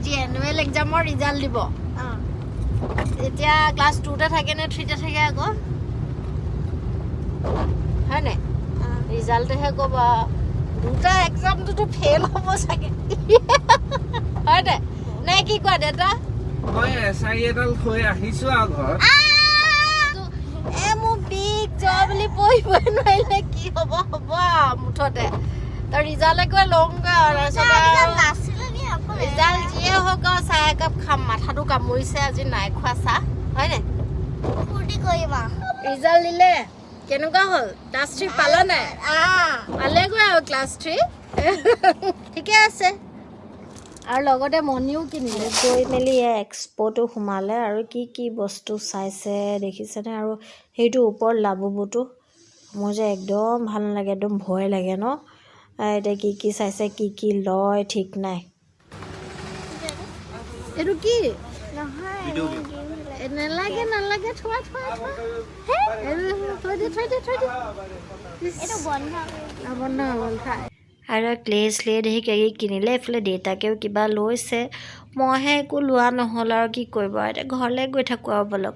আজি annual এক্সামৰ result দিব এতিয়া ক্লাছ 2তে থাকে নে 3তে থাকে আকৌ হয় নাই ৰিজাল্টহে ক'ব দুটা এক্সামটোতো ফেইল হ'ব চাগে হয় দে নে কি কোৱা দেউতা মই এছআই এডাল থৈ আহিছো আৰু ঘৰত মোৰ বিগ জব বুলি পঢ়িবই নোৱাৰিলে কি হ'ব মুঠতে তো ৰিজাল্ট একোৱে লওঁগৈ ৰিজাল্ট যিয়ে হওক চাহ একাপ খাম মাথাটো কামুৰিছে আজি নাই খোৱা চাহ হয় নাই ফূৰ্তি কৰিম ৰিজাল্ট দিলে কেনেকুৱা হ'ল ক্লাছ 3 পালা নাই পালেগৈ আৰু ক্লাছ 3 ঠিকে আছে আৰু লগতে মনিও কিনিলে গৈ মেলি এক্সপ'টো সোমালে আৰু কি বস্তু চাইছে দেখিছেনে আৰু সেইটো ওপৰত লাবুবুটো মোৰ যে একদম ভাল নালাগে একদম ভয় লাগে ন এতিয়া কি চাইছে কি লয় ঠিক নাই এইটো কি নহয় নালাগে থোৱা বন্ধ হ'ল ঠাই আৰু ক্লে শ্লেট সেই কিনিলে এইফালে দেউতাকেও কিবা লৈছে মইহে একো লোৱা নহ'ল আৰু কি কৰিব এতিয়া ঘৰলৈ গৈ থাকোঁ আৰু বলক